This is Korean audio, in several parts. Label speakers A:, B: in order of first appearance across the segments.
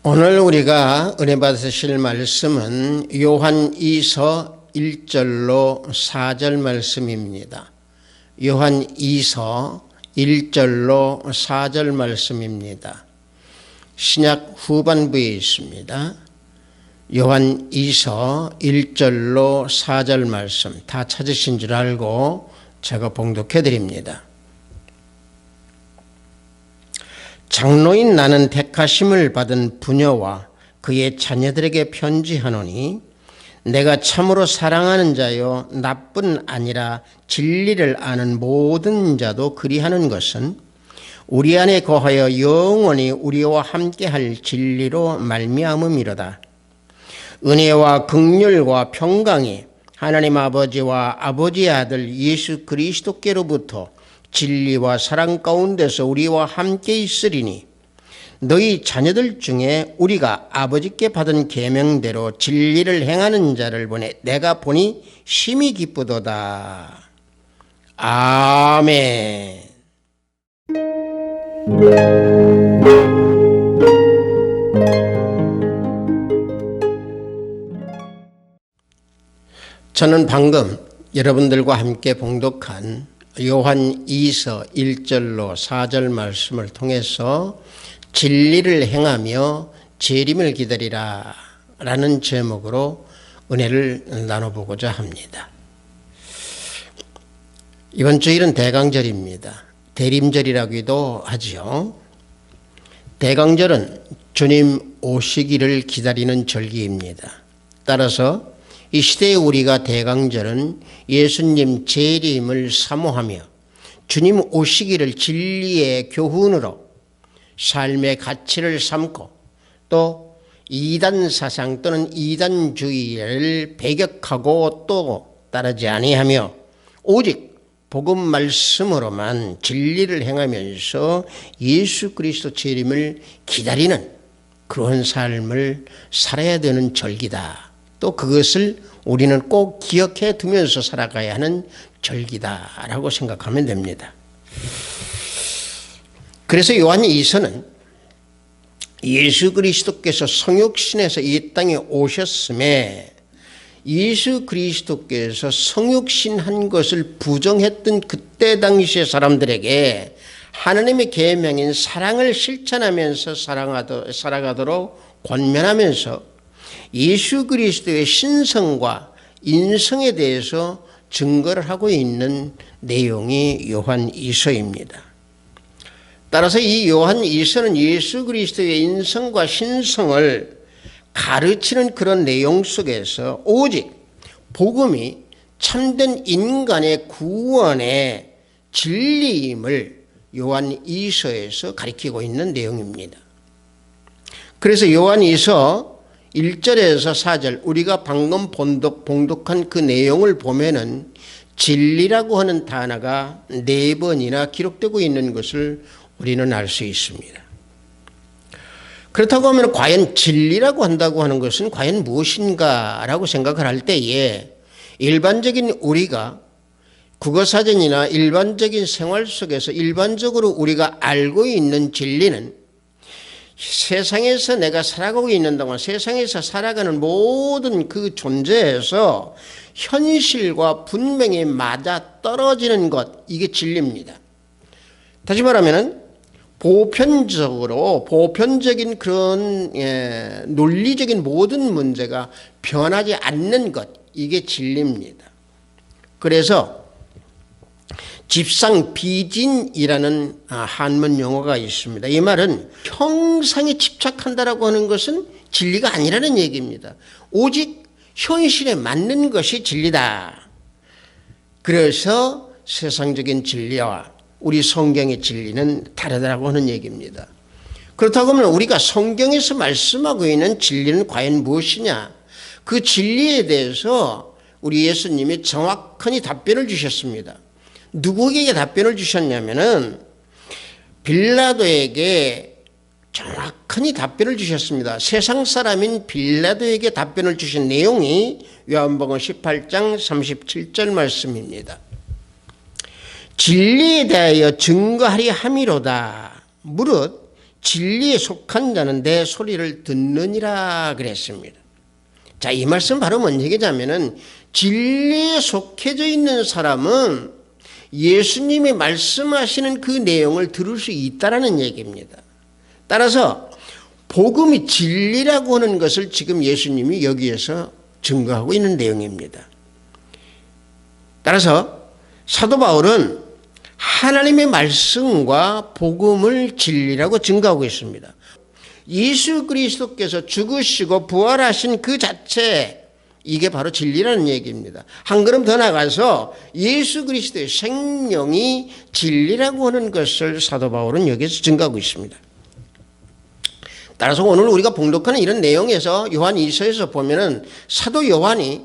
A: 오늘 우리가 은혜 받으실 말씀은 요한 2서 1절로 4절 말씀입니다. 요한 2서 1절로 4절 말씀입니다. 신약 후반부에 있습니다. 요한 2서 1절로 4절 말씀 다 찾으신 줄 알고 제가 봉독해 드립니다. 장로인 나는 택하심을 받은 부녀와 그의 자녀들에게 편지하노니 내가 참으로 사랑하는 자요 나뿐 아니라 진리를 아는 모든 자도 그리하는 것은 우리 안에 거하여 영원히 우리와 함께할 진리로 말미암음이로다. 은혜와 긍휼과 평강이 하나님 아버지와 아버지의 아들 예수 그리스도께로부터 진리와 사랑 가운데서 우리와 함께 있으리니 너희 자녀들 중에 우리가 아버지께 받은 계명대로 진리를 행하는 자를 보내 내가 보니 심히 기쁘도다. 아멘. 저는 방금 여러분들과 함께 봉독한 요한 2서 1절로 4절 말씀을 통해서 진리를 행하며 재림을 기다리라 라는 제목으로 은혜를 나눠보고자 합니다. 이번 주일은 대강절입니다. 대림절이라고도 하죠. 대강절은 주님 오시기를 기다리는 절기입니다. 따라서 이 시대의 우리가 대강절은 예수님 재림을 사모하며 주님 오시기를 진리의 교훈으로 삶의 가치를 삼고 또 이단 사상 또는 이단주의를 배격하고 또 따르지 아니하며 오직 복음 말씀으로만 진리를 행하면서 예수 그리스도 재림을 기다리는 그런 삶을 살아야 되는 절기다. 또 그것을 우리는 꼭 기억해 두면서 살아가야 하는 절기다라고 생각하면 됩니다. 그래서 요한 2서는 예수 그리스도께서 성육신에서 이 땅에 오셨음에 예수 그리스도께서 성육신한 것을 부정했던 그때 당시의 사람들에게 하나님의 계명인 사랑을 실천하면서 살아가도록 권면하면서 예수 그리스도의 신성과 인성에 대해서 증거를 하고 있는 내용이 요한 2서입니다. 따라서 이 요한 2서는 예수 그리스도의 인성과 신성을 가르치는 그런 내용 속에서 오직 복음이 참된 인간의 구원의 진리임을 요한 2서에서 가리키고 있는 내용입니다. 그래서 요한 2서 1절에서 4절 우리가 방금 봉독한 그 내용을 보면은 진리라고 하는 단어가 4번이나 기록되고 있는 것을 우리는 알 수 있습니다. 그렇다고 하면 과연 진리라고 한다고 하는 것은 과연 무엇인가라고 생각을 할 때에 일반적인 우리가 국어사전이나 일반적인 생활 속에서 일반적으로 우리가 알고 있는 진리는 세상에서 내가 살아가고 있는 동안 세상에서 살아가는 모든 그 존재에서 현실과 분명히 맞아 떨어지는 것, 이게 진리입니다. 다시 말하면 보편적인 그런 논리적인 모든 문제가 변하지 않는 것, 이게 진리입니다. 그래서 집상비진이라는 한문 용어가 있습니다. 이 말은 형상에 집착한다라고 하는 것은 진리가 아니라는 얘기입니다. 오직 현실에 맞는 것이 진리다. 그래서 세상적인 진리와 우리 성경의 진리는 다르다고 하는 얘기입니다. 그렇다고 하면 우리가 성경에서 말씀하고 있는 진리는 과연 무엇이냐? 그 진리에 대해서 우리 예수님이 정확하게 답변을 주셨습니다. 누구에게 답변을 주셨냐면은 빌라도에게 정확하니 답변을 주셨습니다. 세상 사람인 빌라도에게 답변을 주신 내용이 요한복음 18장 37절 말씀입니다. 진리에 대하여 증거하리 함이로다. 무릇 진리에 속한 자는 내 소리를 듣느니라 그랬습니다. 자, 이 말씀 바로 뭔 얘기냐면은 진리에 속해져 있는 사람은 예수님이 말씀하시는 그 내용을 들을 수 있다라는 얘기입니다. 따라서 복음이 진리라고 하는 것을 지금 예수님이 여기에서 증거하고 있는 내용입니다. 따라서 사도 바울은 하나님의 말씀과 복음을 진리라고 증거하고 있습니다. 예수 그리스도께서 죽으시고 부활하신 그 자체, 이게 바로 진리라는 얘기입니다. 한 걸음 더 나가서 예수 그리스도의 생명이 진리라고 하는 것을 사도 바울은 여기서 증거하고 있습니다. 따라서 오늘 우리가 봉독하는 이런 내용에서 요한 2서에서 보면은 사도 요한이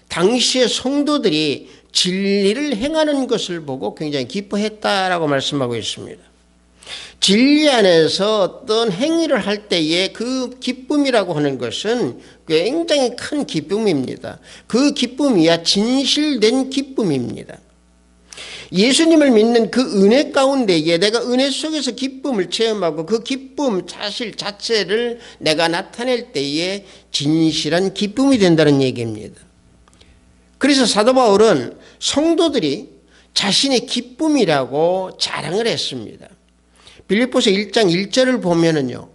A: 당시의 성도들이 진리를 행하는 것을 보고 굉장히 기뻐했다라고 말씀하고 있습니다. 진리 안에서 어떤 행위를 할 때의 그 기쁨이라고 하는 것은 굉장히 큰 기쁨입니다. 그 기쁨이야 진실된 기쁨입니다. 예수님을 믿는 그 은혜 가운데에 내가 은혜 속에서 기쁨을 체험하고 그 기쁨 사실 자체를 내가 나타낼 때에 진실한 기쁨이 된다는 얘기입니다. 그래서 사도 바울은 성도들이 자신의 기쁨이라고 자랑을 했습니다. 빌립보서 1장 1절을 보면은요,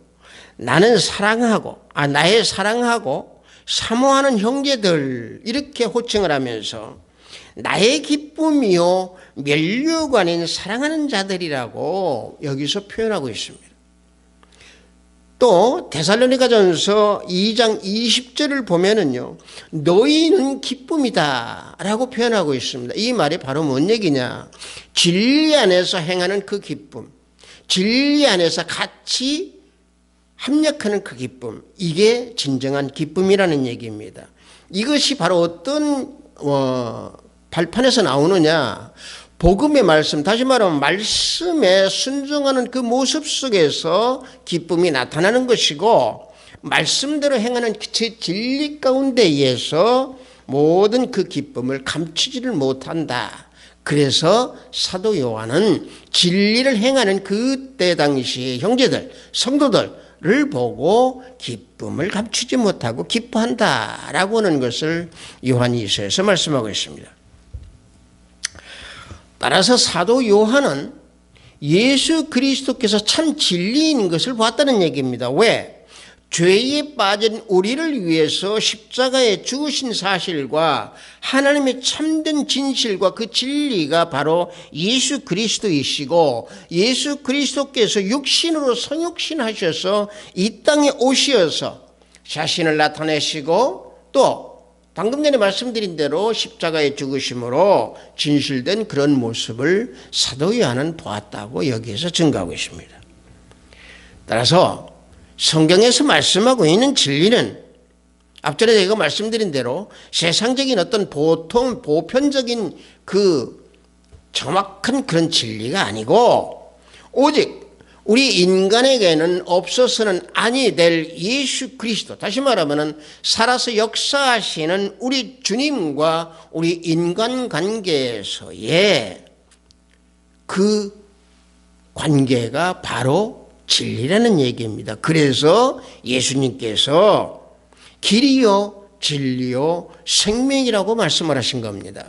A: 나의 사랑하고 사모하는 형제들, 이렇게 호칭을 하면서 나의 기쁨이요 면류가 아닌 사랑하는 자들이라고 여기서 표현하고 있습니다. 또 데살로니가전서 2장 20절을 보면은요, 너희는 기쁨이다 라고 표현하고 있습니다. 이 말이 바로 뭔 얘기냐, 진리 안에서 행하는 그 기쁨, 진리 안에서 같이 합력하는 그 기쁨, 이게 진정한 기쁨이라는 얘기입니다. 이것이 바로 어떤 발판에서 나오느냐, 복음의 말씀, 다시 말하면 말씀에 순종하는 그 모습 속에서 기쁨이 나타나는 것이고, 말씀대로 행하는 제 진리 가운데에서 모든 그 기쁨을 감추지를 못한다. 그래서 사도 요한은 진리를 행하는 그때 당시의 형제들, 성도들을 보고 기쁨을 감추지 못하고 기뻐한다라고 하는 것을 요한 2서에서 말씀하고 있습니다. 따라서 사도 요한은 예수 그리스도께서 참 진리인 것을 봤다는 얘기입니다. 왜? 죄에 빠진 우리를 위해서 십자가에 죽으신 사실과 하나님의 참된 진실과 그 진리가 바로 예수 그리스도이시고, 예수 그리스도께서 육신으로 성육신하셔서 이 땅에 오셔서 자신을 나타내시고, 또 방금 전에 말씀드린 대로 십자가에 죽으심으로 진실된 그런 모습을 사도 요한은 보았다고 여기에서 증거하고 있습니다. 따라서 성경에서 말씀하고 있는 진리는 앞전에 제가 말씀드린 대로 세상적인 어떤 보편적인 그 정확한 그런 진리가 아니고, 오직 우리 인간에게는 없어서는 아니 될 예수 그리스도, 다시 말하면 살아서 역사하시는 우리 주님과 우리 인간관계에서의 그 관계가 바로 진리라는 얘기입니다. 그래서 예수님께서 길이요 진리요 생명이라고 말씀을 하신 겁니다.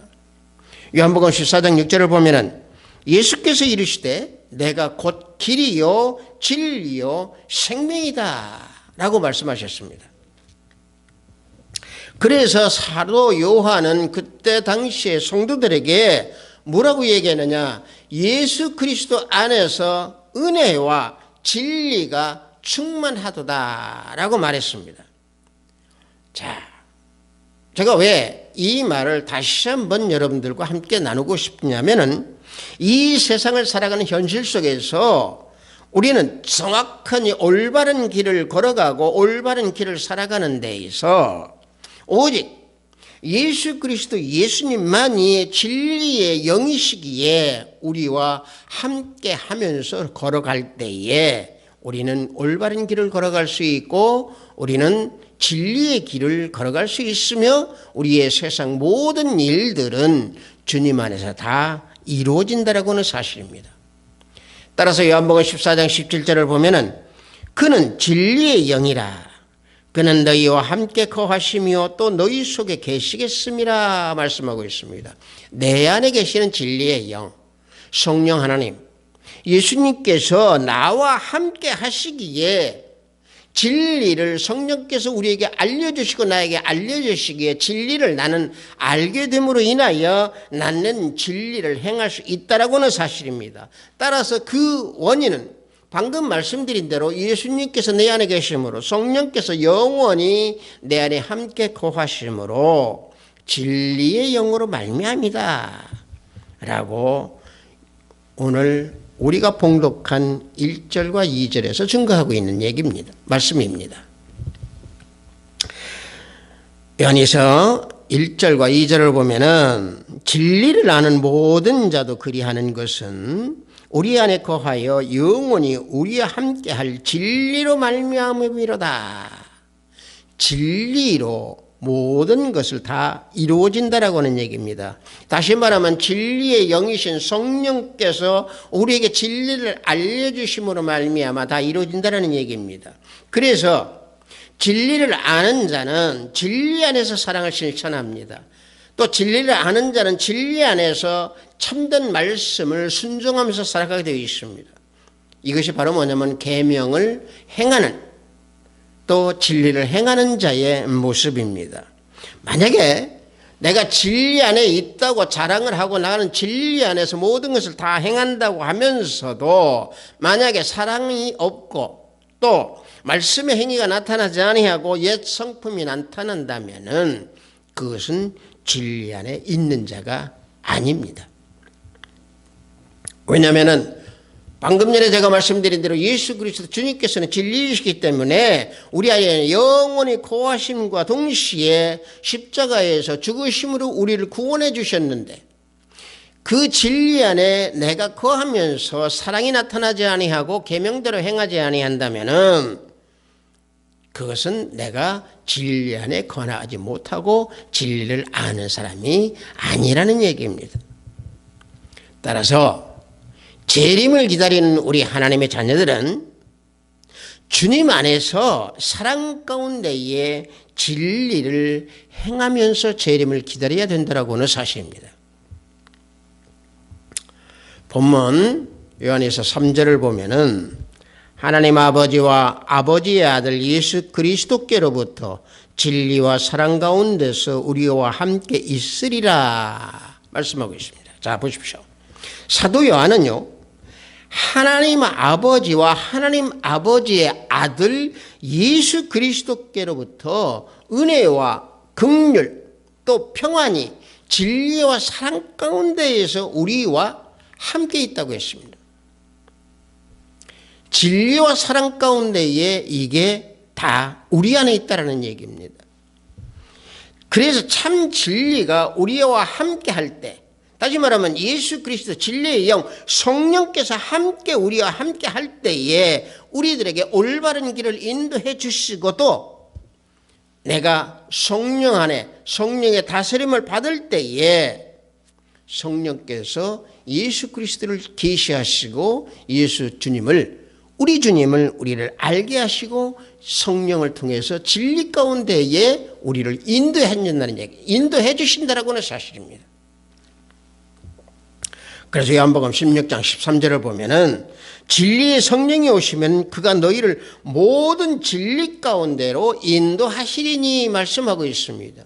A: 요한복음 14장 6절을 보면은 예수께서 이르시되 내가 곧 길이요 진리요 생명이다 라고 말씀하셨습니다. 그래서 사도 요한은 그때 당시에 성도들에게 뭐라고 얘기했느냐, 예수 그리스도 안에서 은혜와 진리가 충만하도다 라고 말했습니다. 자, 제가 왜 이 말을 다시 한번 여러분들과 함께 나누고 싶냐면은, 이 세상을 살아가는 현실 속에서 우리는 정확한 올바른 길을 걸어가고 올바른 길을 살아가는 데 있어 오직 예수 그리스도 예수님만이 진리의 영이시기에 우리와 함께 하면서 걸어갈 때에 우리는 올바른 길을 걸어갈 수 있고, 우리는 진리의 길을 걸어갈 수 있으며, 우리의 세상 모든 일들은 주님 안에서 다 이루어진다라고 하는 사실입니다. 따라서 요한복음 14장 17절을 보면은 그는 진리의 영이라. 그는 너희와 함께 거하시며 또 너희 속에 계시겠음이라 말씀하고 있습니다. 내 안에 계시는 진리의 영, 성령 하나님, 예수님께서 나와 함께 하시기에 진리를 성령께서 우리에게 알려주시고 나에게 알려주시기에 진리를 나는 알게 됨으로 인하여 나는 진리를 행할 수 있다라고 하는 사실입니다. 따라서 그 원인은 방금 말씀드린 대로 예수님께서 내 안에 계심으로 성령께서 영원히 내 안에 함께 거하심으로 진리의 영으로 말미암이다 라고 오늘 우리가 봉독한 1절과 2절에서 증거하고 있는 얘기입니다. 말씀입니다. 요한에서 1절과 2절을 보면은 진리를 아는 모든 자도 그리하는 것은 우리 안에 거하여 영원히 우리와 함께할 진리로 말미암음이로다. 진리로 모든 것을 다 이루어진다라고 하는 얘기입니다. 다시 말하면 진리의 영이신 성령께서 우리에게 진리를 알려주심으로 말미암아 다 이루어진다라는 얘기입니다. 그래서 진리를 아는 자는 진리 안에서 사랑을 실천합니다. 또 진리를 아는 자는 진리 안에서 참된 말씀을 순종하면서 살아가게 되어 있습니다. 이것이 바로 뭐냐면 계명을 행하는 또 진리를 행하는 자의 모습입니다. 만약에 내가 진리 안에 있다고 자랑을 하고 나는 진리 안에서 모든 것을 다 행한다고 하면서도 만약에 사랑이 없고 또 말씀의 행위가 나타나지 아니하고 옛 성품이 나타난다면은 그것은 진리 안에 있는 자가 아닙니다. 왜냐하면은 방금 전에 제가 말씀드린 대로 예수 그리스도 주님께서는 진리이시기 때문에 우리 안에 영원히 거하심과 동시에 십자가에서 죽으심으로 우리를 구원해 주셨는데 그 진리 안에 내가 거하면서 사랑이 나타나지 아니하고 계명대로 행하지 아니한다면은 그것은 내가 진리 안에 거하지 못하고 진리를 아는 사람이 아니라는 얘기입니다. 따라서 재림을 기다리는 우리 하나님의 자녀들은 주님 안에서 사랑 가운데에 진리를 행하면서 재림을 기다려야 된다고 하는 사실입니다. 본문 요한에서 3절을 보면은 하나님 아버지와 아버지의 아들 예수 그리스도께로부터 진리와 사랑 가운데서 우리와 함께 있으리라 말씀하고 있습니다. 자, 보십시오. 사도 요한은요, 하나님 아버지와 하나님 아버지의 아들 예수 그리스도께로부터 은혜와 긍휼 또 평안이 진리와 사랑 가운데에서 우리와 함께 있다고 했습니다. 진리와 사랑 가운데에 이게 다 우리 안에 있다라는 얘기입니다. 그래서 참 진리가 우리와 함께 할 때, 다시 말하면 예수 그리스도 진리의 영 성령께서 함께 우리와 함께 할 때에 우리들에게 올바른 길을 인도해 주시고도 내가 성령 안에 성령의 다스림을 받을 때에 성령께서 예수 그리스도를 계시하시고 예수 주님을 우리 주님을 우리를 알게 하시고 성령을 통해서 진리 가운데에 우리를 인도해 준다는 얘기, 인도해 주신다라고 하는 사실입니다. 그래서 요한복음 16장 13절을 보면은 진리의 성령이 오시면 그가 너희를 모든 진리 가운데로 인도하시리니 말씀하고 있습니다.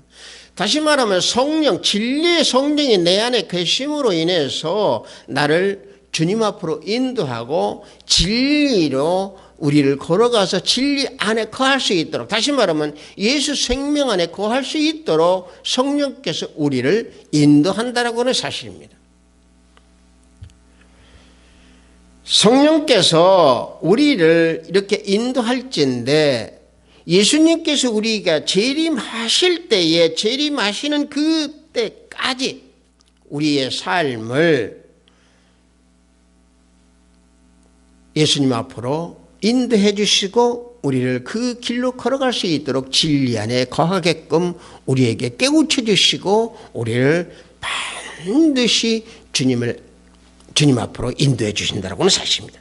A: 다시 말하면 성령, 진리의 성령이 내 안에 계심으로 인해서 나를 주님 앞으로 인도하고 진리로 우리를 걸어가서 진리 안에 거할 수 있도록, 다시 말하면 예수 생명 안에 거할 수 있도록 성령께서 우리를 인도한다라고 하는 사실입니다. 성령께서 우리를 이렇게 인도할진데 예수님께서 우리가 재림하실 때에 재림하시는 그때까지 우리의 삶을 예수님 앞으로 인도해 주시고 우리를 그 길로 걸어갈 수 있도록 진리 안에 거하게끔 우리에게 깨우쳐 주시고 우리를 반드시 주님 앞으로 인도해 주신다라고는 사실입니다.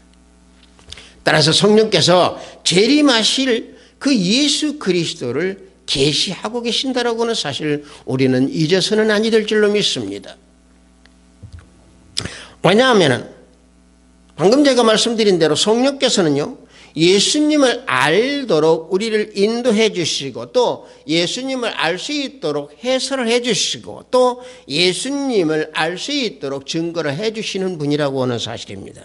A: 따라서 성령께서 재림하실 그 예수 그리스도를 계시하고 계신다라고 하는 사실 우리는 잊어서는 아니 될 줄로 믿습니다. 왜냐하면 방금 제가 말씀드린 대로 성령께서는요, 예수님을 알도록 우리를 인도해 주시고, 또 예수님을 알 수 있도록 해설을 해 주시고, 또 예수님을 알 수 있도록 증거를 해 주시는 분이라고 하는 사실입니다.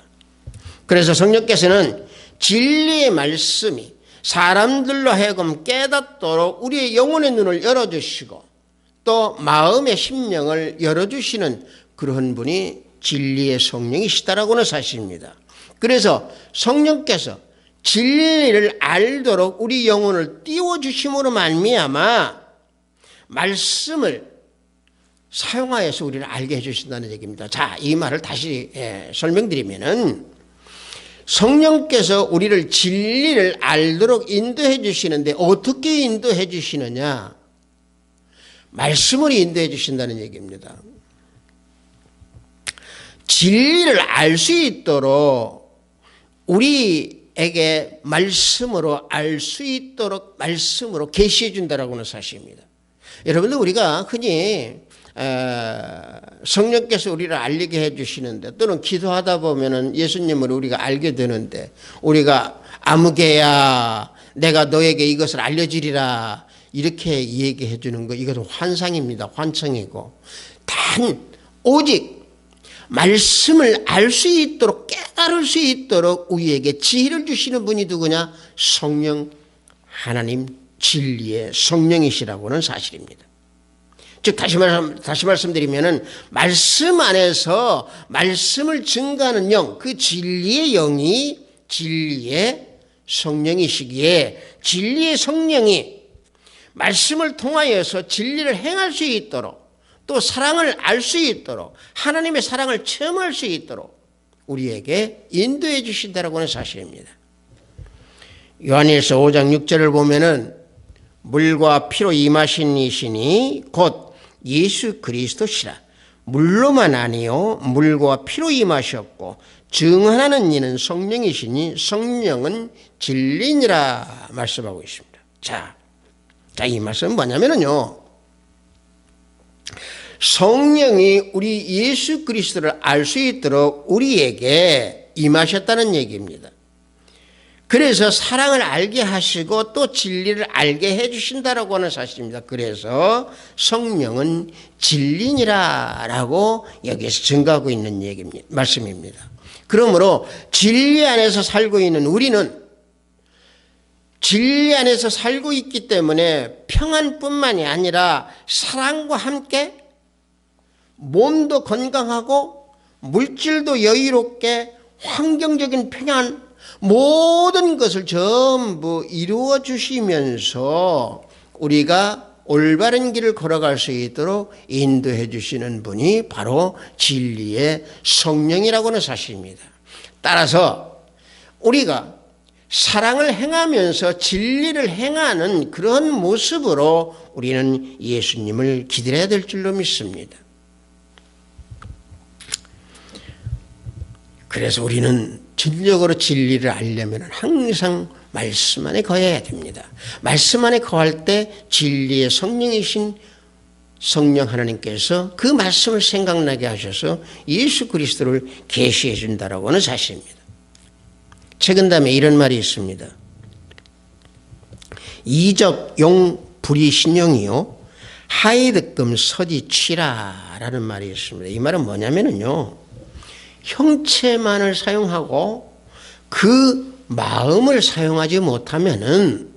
A: 그래서 성령께서는 진리의 말씀이 사람들로 하여금 깨닫도록 우리의 영혼의 눈을 열어주시고, 또 마음의 심령을 열어주시는 그런 분이 진리의 성령이시다라고 하는 사실입니다. 그래서 성령께서 진리를 알도록 우리 영혼을 띄워주심으로 말미암아 말씀을 사용하여서 우리를 알게 해주신다는 얘기입니다. 자, 이 말을 다시 설명드리면은, 성령께서 우리를 진리를 알도록 인도해 주시는데 어떻게 인도해 주시느냐? 말씀으로 인도해 주신다는 얘기입니다. 진리를 알 수 있도록 우리에게 말씀으로 알 수 있도록 말씀으로 계시해 준다라고 하는 사실입니다. 여러분들, 우리가 흔히 성령께서 우리를 알게 해주시는데, 또는 기도하다 보면은 예수님을 우리가 알게 되는데, 우리가 아무개야 내가 너에게 이것을 알려주리라 이렇게 얘기해 주는 거, 이것은 환상입니다. 환청이고, 단 오직 말씀을 알 수 있도록, 깨달을 수 있도록 우리에게 지혜를 주시는 분이 누구냐? 성령, 하나님 진리의 성령이시라고 하는 사실입니다. 즉 다시 말씀드리면은, 말씀 안에서 말씀을 증거하는 영, 그 진리의 영이 진리의 성령이시기에, 진리의 성령이 말씀을 통하여서 진리를 행할 수 있도록, 또 사랑을 알 수 있도록, 하나님의 사랑을 체험할 수 있도록 우리에게 인도해 주신다라고 하는 사실입니다. 요한일서 5장 6절을 보면은, 물과 피로 임하신 이시니 곧 예수 그리스도시라. 물로만 아니요 물과 피로 임하셨고 증언하는 이는 성령이시니 성령은 진리니라 말씀하고 있습니다. 자, 이 말씀은 뭐냐면요, 성령이 우리 예수 그리스도를 알 수 있도록 우리에게 임하셨다는 얘기입니다. 그래서 사랑을 알게 하시고 또 진리를 알게 해주신다라고 하는 사실입니다. 그래서 성령은 진리니라라고 여기에서 증거하고 있는 얘기입니다. 말씀입니다. 그러므로 진리 안에서 살고 있는 우리는 진리 안에서 살고 있기 때문에 평안뿐만이 아니라 사랑과 함께 몸도 건강하고 물질도 여유롭게 환경적인 평안, 모든 것을 전부 이루어 주시면서 우리가 올바른 길을 걸어갈 수 있도록 인도해 주시는 분이 바로 진리의 성령이라고 하는 사실입니다. 따라서 우리가 사랑을 행하면서 진리를 행하는 그런 모습으로 우리는 예수님을 기다려야 될 줄로 믿습니다. 그래서 우리는 진정으로 진리를 알려면 항상 말씀 안에 거해야 됩니다. 말씀 안에 거할 때 진리의 성령이신 성령 하나님께서 그 말씀을 생각나게 하셔서 예수 그리스도를 계시해 준다라고 하는 사실입니다. 책은담에 이런 말이 있습니다. 이적 용 불이 신용이요 하이득금 서지 취라라는 말이 있습니다. 이 말은 뭐냐면요, 형체만을 사용하고 그 마음을 사용하지 못하면은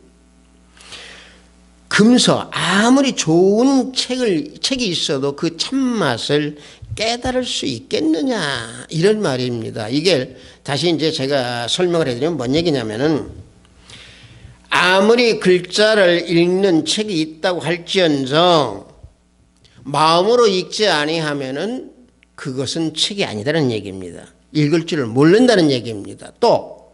A: 금서, 아무리 좋은 책이 있어도 그 참맛을 깨달을 수 있겠느냐, 이런 말입니다. 이게 다시 이제 제가 설명을 해드리면 뭔 얘기냐면은, 아무리 글자를 읽는 책이 있다고 할지언정 마음으로 읽지 아니하면은 그것은 책이 아니다는 얘기입니다. 읽을 줄을 모른다는 얘기입니다. 또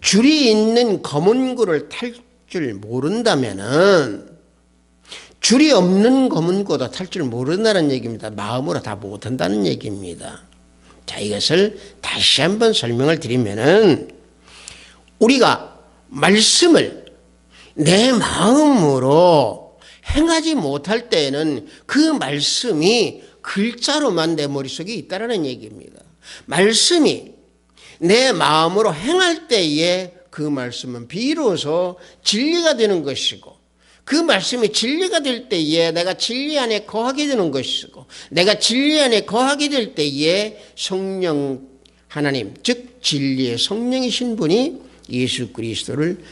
A: 줄이 있는 검은고를 탈 줄 모른다면은 줄이 없는 검은고도 탈 줄 모른다는 얘기입니다. 마음으로 다 못한다는 얘기입니다. 자, 이것을 다시 한번 설명을 드리면은, 우리가 말씀을 내 마음으로 행하지 못할 때에는 그 말씀이 글자로만 내 머릿속에 있다는 얘기입니다. 말씀이 내 마음으로 행할 때에 그 말씀은 비로소 진리가 되는 것이고, 그 말씀이 진리가 될 때에 내가 진리 안에 거하게 되는 것이고, 내가 진리 안에 거하게 될 때에 성령 하나님, 즉 진리의 성령이신 분이 예수 그리스도를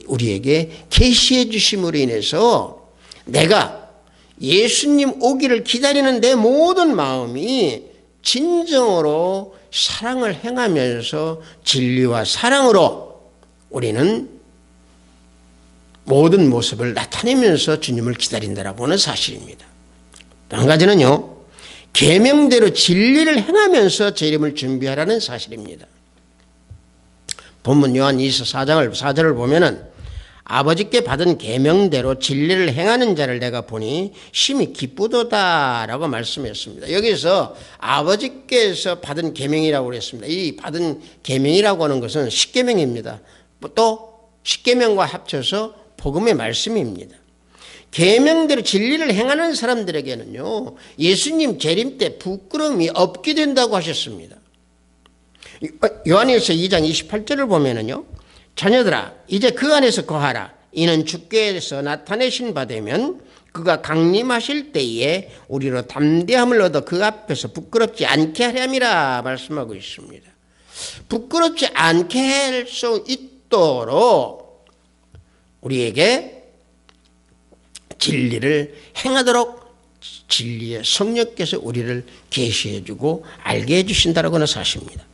A: 우리에게 계시해 주심으로 인해서 내가 예수님 오기를 기다리는 내 모든 마음이 진정으로 사랑을 행하면서 진리와 사랑으로 우리는 모든 모습을 나타내면서 주님을 기다린다라고 하는 사실입니다. 또 한 가지는요, 계명대로 진리를 행하면서 재림을 준비하라는 사실입니다. 본문 요한 24장 4절을 보면은 아버지께 받은 계명대로 진리를 행하는 자를 내가 보니 심히 기쁘도다라고 말씀했습니다. 여기서 아버지께서 받은 계명이라고 그랬습니다. 이 받은 계명이라고 하는 것은 십계명입니다. 또 십계명과 합쳐서 복음의 말씀입니다. 계명대로 진리를 행하는 사람들에게는요, 예수님 재림 때 부끄러움이 없게 된다고 하셨습니다. 요한일서 2장 28절을 보면은요, 자녀들아 이제 그 안에서 거하라. 이는 주께서 나타내신 바 되면 그가 강림하실 때에 우리로 담대함을 얻어 그 앞에서 부끄럽지 않게 하렴이라 말씀하고 있습니다. 부끄럽지 않게 할 수 있도록 우리에게 진리를 행하도록 진리의 성령께서 우리를 계시해 주고 알게 해 주신다라고 하는 사실입니다.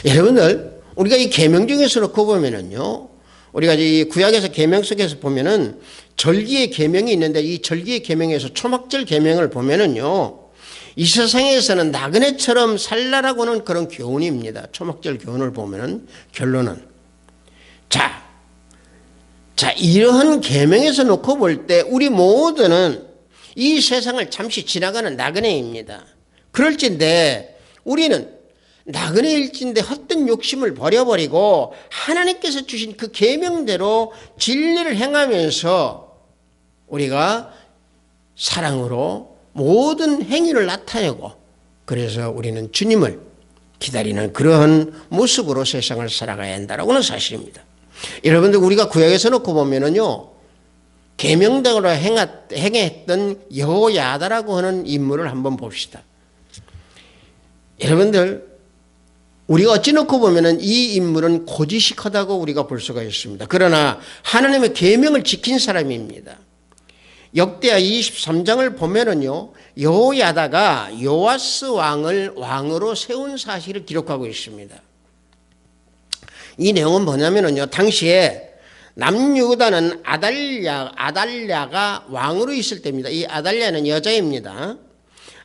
A: 여러분들, 우리가 이 계명 중에서 놓고 보면은요, 우리가 이 구약에서 계명 속에서 보면은 절기의 계명이 있는데, 이 절기의 계명에서 초막절 계명을 보면은요, 이 세상에서는 나그네처럼 살라라고 하는 그런 교훈입니다. 초막절 교훈을 보면은 결론은 자 이러한 계명에서 놓고 볼 때 우리 모두는 이 세상을 잠시 지나가는 나그네입니다. 그럴진데 우리는 나그네일진데 헛된 욕심을 버려버리고 하나님께서 주신 그 계명대로 진리를 행하면서 우리가 사랑으로 모든 행위를 나타내고, 그래서 우리는 주님을 기다리는 그러한 모습으로 세상을 살아가야 한다라고 하는 사실입니다. 여러분들, 우리가 구약에서 놓고 보면은요, 계명대로 행했던 여호야다라고 하는 인물을 한번 봅시다. 여러분들, 우리가 어찌 놓고 보면은 이 인물은 고지식하다고 우리가 볼 수가 있습니다. 그러나 하나님의 계명을 지킨 사람입니다. 역대하 23장을 보면은요, 여호야다가 요아스 왕을 왕으로 세운 사실을 기록하고 있습니다. 이 내용은 뭐냐면은요, 당시에 남유다는 아달랴가 왕으로 있을 때입니다. 이 아달랴는 여자입니다.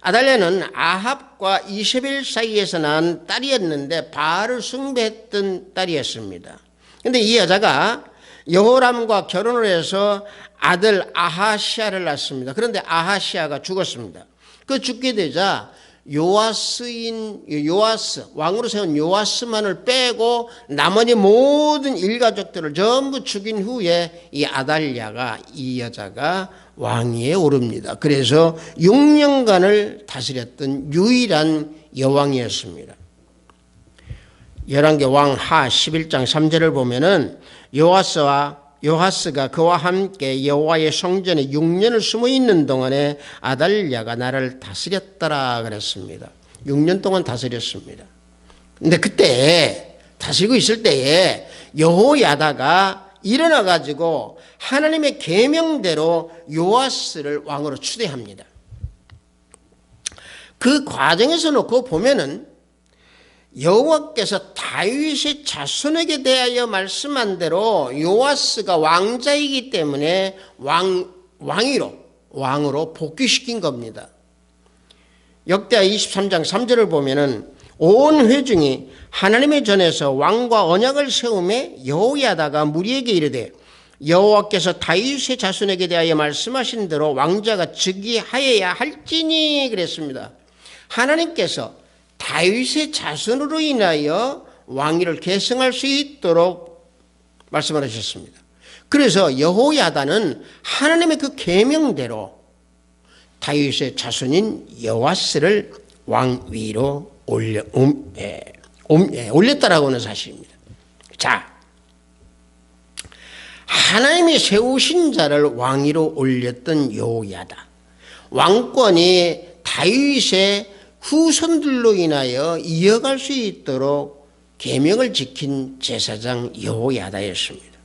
A: 아달랴는 아합과 이세벨 사이에서 난 딸이었는데 바알을 숭배했던 딸이었습니다. 그런데 이 여자가 여호람과 결혼을 해서 아들 아하시아를 낳습니다. 그런데 아하시아가 죽었습니다. 그 죽게 되자 요아스 왕으로 세운 요아스만을 빼고 나머지 모든 일가족들을 전부 죽인 후에 이 아달랴가, 이 여자가 왕위에 오릅니다. 그래서 6년간을 다스렸던 유일한 여왕이었습니다. 열왕기 왕하 11장 3절을 보면은 요하스가 그와 함께 여호와의 성전에 6년을 숨어 있는 동안에 아달랴가 나를 다스렸더라 그랬습니다. 6년 동안 다스렸습니다. 근데 그때 다스리고 있을 때에 여호야다가 일어나 가지고 하나님의 계명대로 요아스를 왕으로 추대합니다. 그 과정에서 놓고 보면은 여호와께서 다윗의 자손에게 대하여 말씀한 대로 요아스가 왕자이기 때문에 왕으로 복귀시킨 겁니다. 역대하 23장 3절을 보면은 온 회중이 하나님의 전에서 왕과 언약을 세우매 여호야다가 무리에게 이르되 여호와께서 다윗의 자손에게 대하여 말씀하신 대로 왕자가 즉위하여야 할지니 그랬습니다. 하나님께서 다윗의 자손으로 인하여 왕위를 계승할 수 있도록 말씀을 하셨습니다. 그래서 여호야다는 하나님의 그 계명대로 다윗의 자손인 여호와스를 왕 위로 올렸다라고 하는 사실입니다. 자, 하나님이 세우신 자를 왕위로 올렸던 여호야다. 왕권이 다윗의 후손들로 인하여 이어갈 수 있도록 계명을 지킨 제사장 여호야다였습니다.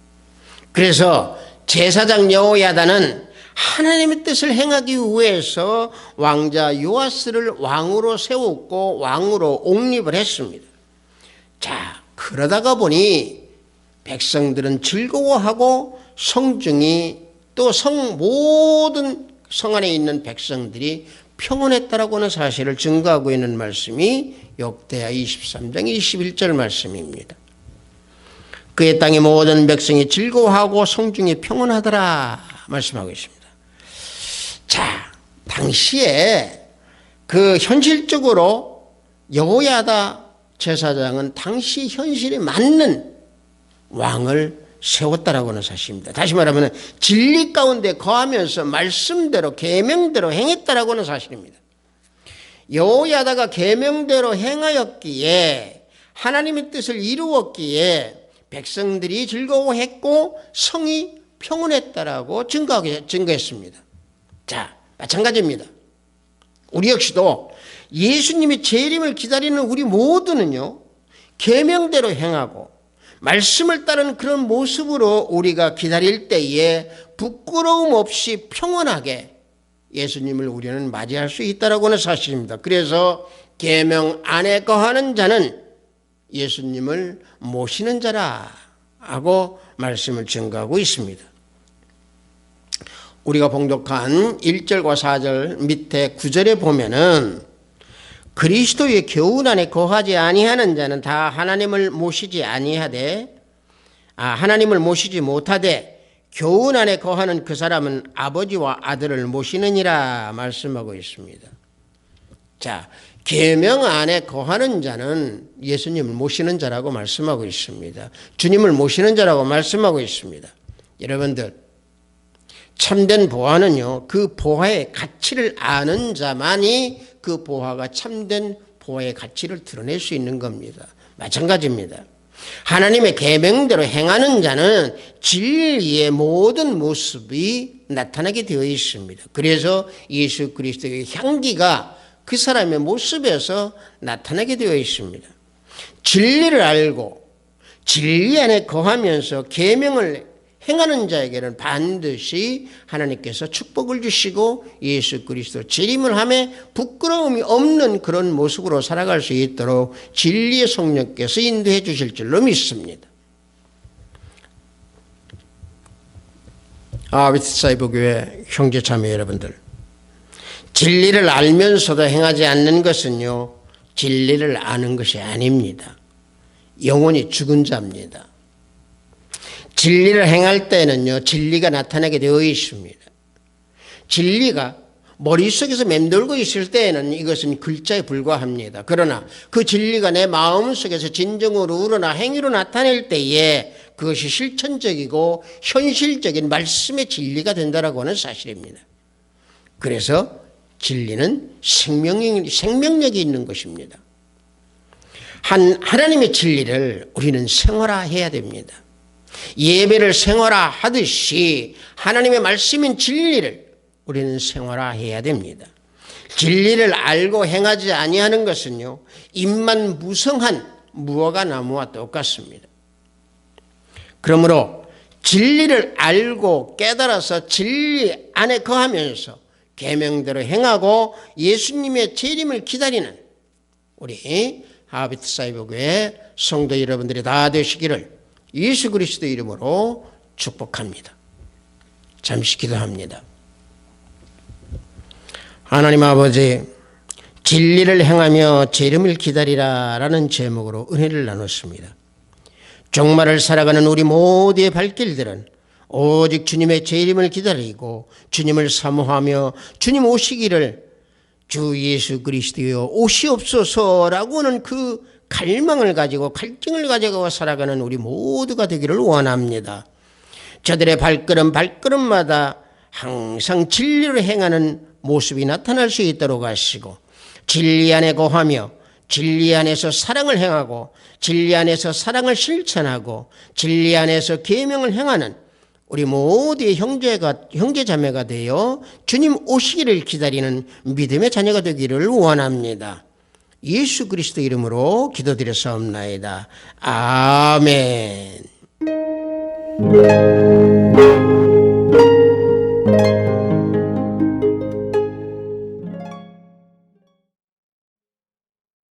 A: 그래서 제사장 여호야다는 하나님의 뜻을 행하기 위해서 왕자 요아스를 왕으로 세웠고 왕으로 옹립을 했습니다. 자, 그러다가 보니 백성들은 즐거워하고 성중이 또 모든 성 안에 있는 백성들이 평온했다라고 하는 사실을 증거하고 있는 말씀이 역대하 23장 21절 말씀입니다. 그의 땅의 모든 백성이 즐거워하고 성중이 평온하더라 말씀하고 있습니다. 자, 당시에 그 현실적으로 여호야다 제사장은 당시 현실에 맞는 왕을 세웠다라고 하는 사실입니다. 다시 말하면 진리 가운데 거하면서 말씀대로 계명대로 행했다라고 하는 사실입니다. 여호야다가 계명대로 행하였기에 하나님의 뜻을 이루었기에 백성들이 즐거워했고 성이 평온했다라고 증거했습니다. 자, 마찬가지입니다. 우리 역시도 예수님의 재림을 기다리는 우리 모두는요, 계명대로 행하고 말씀을 따르는 그런 모습으로 우리가 기다릴 때에 부끄러움 없이 평온하게 예수님을 우리는 맞이할 수 있다라고 하는 사실입니다. 그래서 계명 안에 거하는 자는 예수님을 모시는 자라 하고 말씀을 증거하고 있습니다. 우리가 봉독한 1절과 4절 밑에 9절에 보면은 그리스도의 교훈 안에 거하지 아니하는 자는 다 하나님을 모시지 못하되 교훈 안에 거하는 그 사람은 아버지와 아들을 모시느니라 말씀하고 있습니다. 자, 계명 안에 거하는 자는 예수님을 모시는 자라고 말씀하고 있습니다. 주님을 모시는 자라고 말씀하고 있습니다. 여러분들, 참된 보화는요, 그 보화의 가치를 아는 자만이 그 보화가 참된 보화의 가치를 드러낼 수 있는 겁니다. 마찬가지입니다. 하나님의 계명대로 행하는 자는 진리의 모든 모습이 나타나게 되어 있습니다. 그래서 예수 그리스도의 향기가 그 사람의 모습에서 나타나게 되어 있습니다. 진리를 알고 진리 안에 거하면서 계명을 행하는 자에게는 반드시 하나님께서 축복을 주시고 예수 그리스도 재림을 하며 부끄러움이 없는 그런 모습으로 살아갈 수 있도록 진리의 성령께서 인도해 주실 줄로 믿습니다. 베트사이버교회 형제자매 여러분들, 진리를 알면서도 행하지 않는 것은요, 진리를 아는 것이 아닙니다. 영혼이 죽은 자입니다. 진리를 행할 때는요, 진리가 나타나게 되어 있습니다. 진리가 머릿속에서 맴돌고 있을 때에는 이것은 글자에 불과합니다. 그러나 그 진리가 내 마음속에서 진정으로 우러나 행위로 나타낼 때에 그것이 실천적이고 현실적인 말씀의 진리가 된다라고 하는 사실입니다. 그래서 진리는 생명력이 있는 것입니다. 하나님의 진리를 우리는 생활화해야 됩니다. 예배를 생활화하듯이 하나님의 말씀인 진리를 우리는 생활화해야 됩니다. 진리를 알고 행하지 아니하는 것은요, 입만 무성한 무화과 나무와 똑같습니다. 그러므로 진리를 알고 깨달아서 진리 안에 거하면서 계명대로 행하고 예수님의 재림을 기다리는 우리 하비트사이버교회 성도 여러분들이 다 되시기를 예수 그리스도 이름으로 축복합니다. 잠시 기도합니다. 하나님 아버지, 진리를 행하며 재림을 기다리라 라는 제목으로 은혜를 나눴습니다. 종말을 살아가는 우리 모두의 발길들은 오직 주님의 재림을 기다리고 주님을 사모하며 주님 오시기를 주 예수 그리스도여 오시옵소서라고 하는 그 갈망을 가지고 갈증을 가지고 살아가는 우리 모두가 되기를 원합니다. 저들의 발걸음마다 항상 진리를 행하는 모습이 나타날 수 있도록 하시고, 진리 안에 거하며 진리 안에서 사랑을 행하고 진리 안에서 사랑을 실천하고 진리 안에서 계명을 행하는 우리 모두의 형제자매가 되어 주님 오시기를 기다리는 믿음의 자녀가 되기를 원합니다. 예수 그리스도 이름으로 기도드렸사옵나이다. 아멘.